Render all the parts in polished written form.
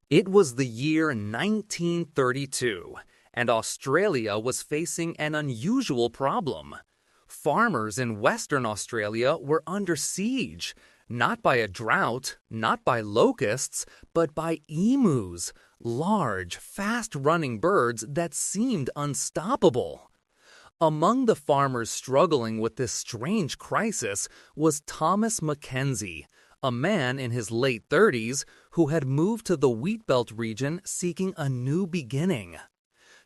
It was the year 1932, and Australia was facing an unusual problem. Farmers in Western Australia were under siege, not by a drought, not by locusts, but by emus, large, fast-running birds that seemed unstoppable. Among the farmers struggling with this strange crisis was Thomas Mackenzie, a man in his late 30s who had moved to the Wheat Belt region seeking a new beginning.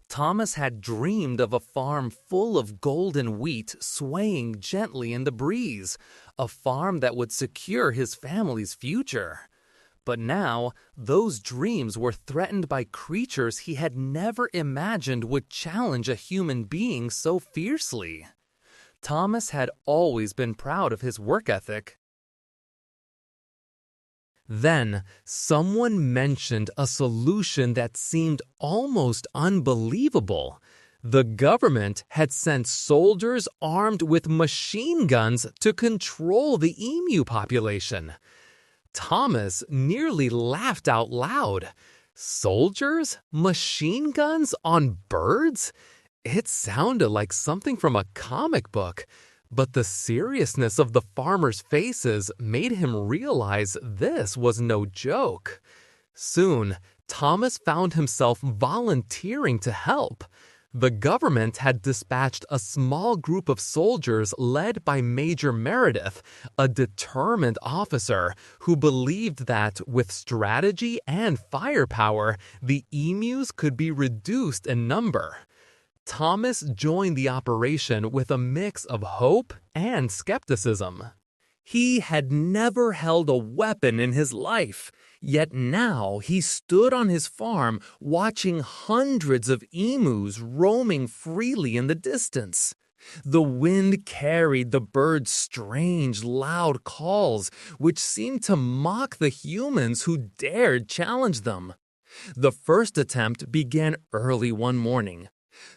Thomas had dreamed of a farm full of golden wheat swaying gently in the breeze, a farm that would secure his family's future. But now, those dreams were threatened by creatures he had never imagined would challenge a human being so fiercely. Thomas had always been proud of his work ethic. Then, someone mentioned a solution that seemed almost unbelievable. The government had sent soldiers armed with machine guns to control the emu population. Thomas nearly laughed out loud. Soldiers? Machine guns on birds? It sounded like something from a comic book. But the seriousness of the farmers' faces made him realize this was no joke. Soon, Thomas found himself volunteering to help. The government had dispatched a small group of soldiers led by Major Meredith, a determined officer who believed that with strategy and firepower, the emus could be reduced in number. Thomas joined the operation with a mix of hope and skepticism. He had never held a weapon in his life, yet now he stood on his farm watching hundreds of emus roaming freely in the distance. The wind carried the birds' strange, loud calls, which seemed to mock the humans who dared challenge them. The first attempt began early one morning.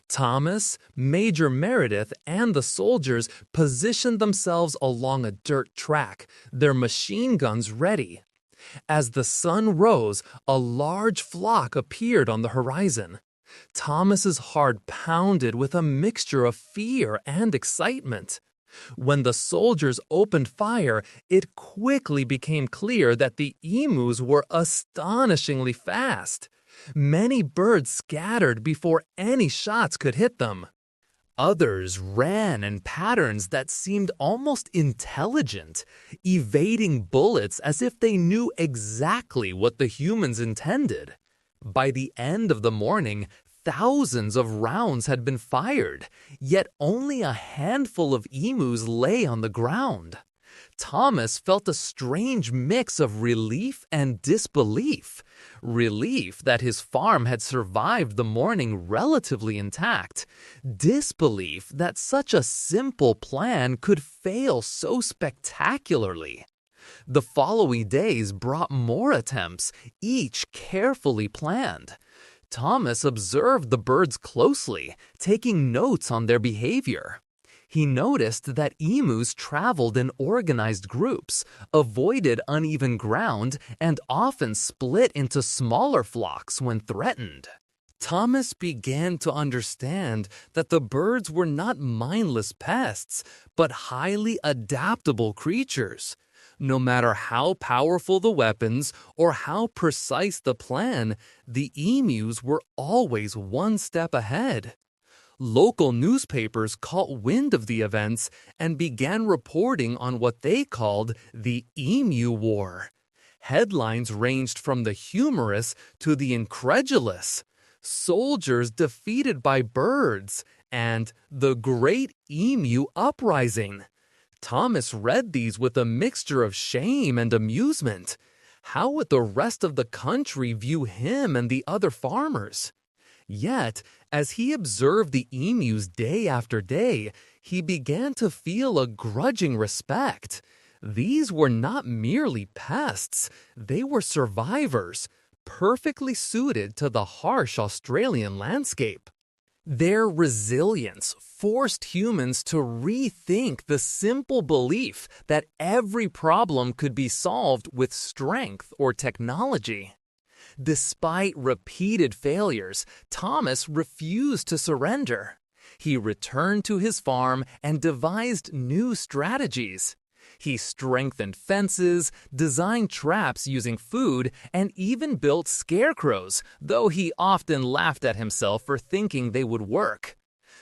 Thomas, Major Meredith, and the soldiers positioned themselves along a dirt track, their machine guns ready. As the sun rose, a large flock appeared on the horizon. Thomas's heart pounded with a mixture of fear and excitement. When the soldiers opened fire, it quickly became clear that the emus were astonishingly fast. Many birds scattered before any shots could hit them. Others ran in patterns that seemed almost intelligent, evading bullets as if they knew exactly what the humans intended. By the end of the morning, thousands of rounds had been fired, yet only a handful of emus lay on the ground. Thomas felt a strange mix of relief and disbelief. Relief that his farm had survived the morning relatively intact. Disbelief that such a simple plan could fail so spectacularly. The following days brought more attempts, each carefully planned. Thomas observed the birds closely, taking notes on their behavior. He noticed that emus traveled in organized groups, avoided uneven ground, and often split into smaller flocks when threatened. Thomas began to understand that the birds were not mindless pests, but highly adaptable creatures. No matter how powerful the weapons or how precise the plan, the emus were always one step ahead. Local newspapers caught wind of the events and began reporting on what they called the Emu War. Headlines ranged from the humorous to the incredulous. Soldiers defeated by birds and the Great Emu Uprising. Thomas read these with a mixture of shame and amusement. How would the rest of the country view him and the other farmers? Yet, as he observed the emus day after day, he began to feel a grudging respect. These were not merely pests, they were survivors, perfectly suited to the harsh Australian landscape. Their resilience forced humans to rethink the simple belief that every problem could be solved with strength or technology. Despite repeated failures, Thomas refused to surrender. He returned to his farm and devised new strategies. He strengthened fences, designed traps using food, and even built scarecrows, though he often laughed at himself for thinking they would work.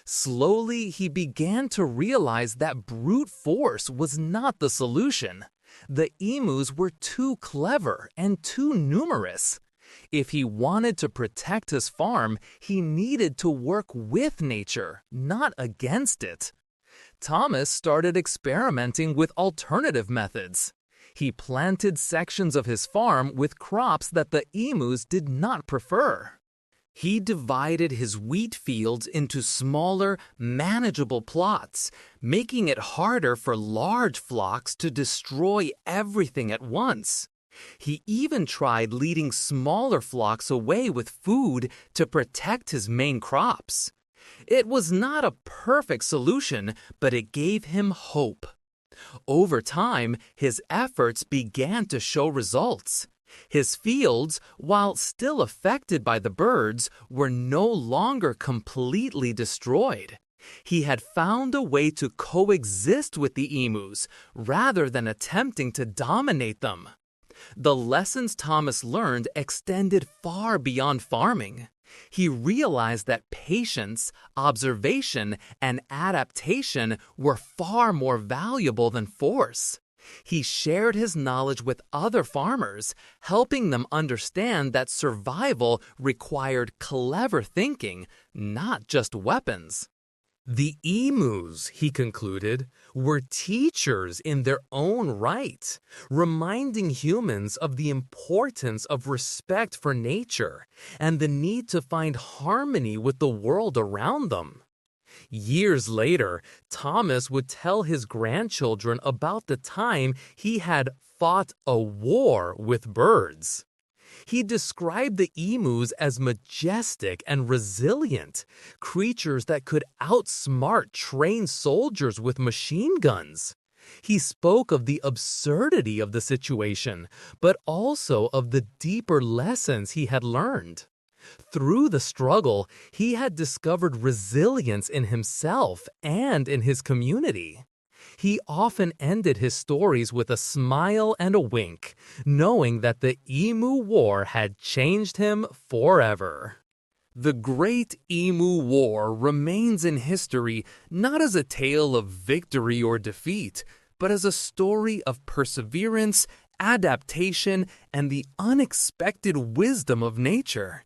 Slowly, he began to realize that brute force was not the solution. The emus were too clever and too numerous. If he wanted to protect his farm, he needed to work with nature, not against it. Thomas started experimenting with alternative methods. He planted sections of his farm with crops that the emus did not prefer. He divided his wheat fields into smaller, manageable plots, making it harder for large flocks to destroy everything at once. He even tried leading smaller flocks away with food to protect his main crops. It was not a perfect solution, but it gave him hope. Over time, his efforts began to show results. His fields, while still affected by the birds, were no longer completely destroyed. He had found a way to coexist with the emus rather than attempting to dominate them. The lessons Thomas learned extended far beyond farming. He realized that patience, observation, and adaptation were far more valuable than force. He shared his knowledge with other farmers, helping them understand that survival required clever thinking, not just weapons. The emus, he concluded, were teachers in their own right, reminding humans of the importance of respect for nature and the need to find harmony with the world around them. Years later, Thomas would tell his grandchildren about the time he had fought a war with birds. He described the emus as majestic and resilient, creatures that could outsmart trained soldiers with machine guns. He spoke of the absurdity of the situation, but also of the deeper lessons he had learned. Through the struggle, he had discovered resilience in himself and in his community. He often ended his stories with a smile and a wink, knowing that the Emu War had changed him forever. The Great Emu War remains in history not as a tale of victory or defeat, but as a story of perseverance, adaptation, and the unexpected wisdom of nature.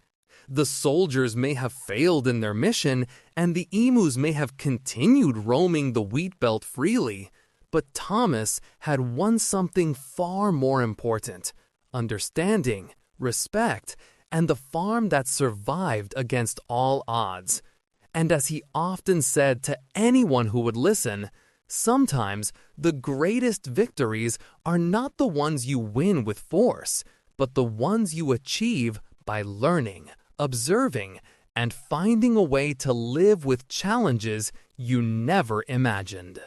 The soldiers may have failed in their mission, and the emus may have continued roaming the wheat belt freely, but Thomas had won something far more important: understanding, respect, and the farm that survived against all odds. And as he often said to anyone who would listen, sometimes the greatest victories are not the ones you win with force, but the ones you achieve by learning, observing, and finding a way to live with challenges you never imagined.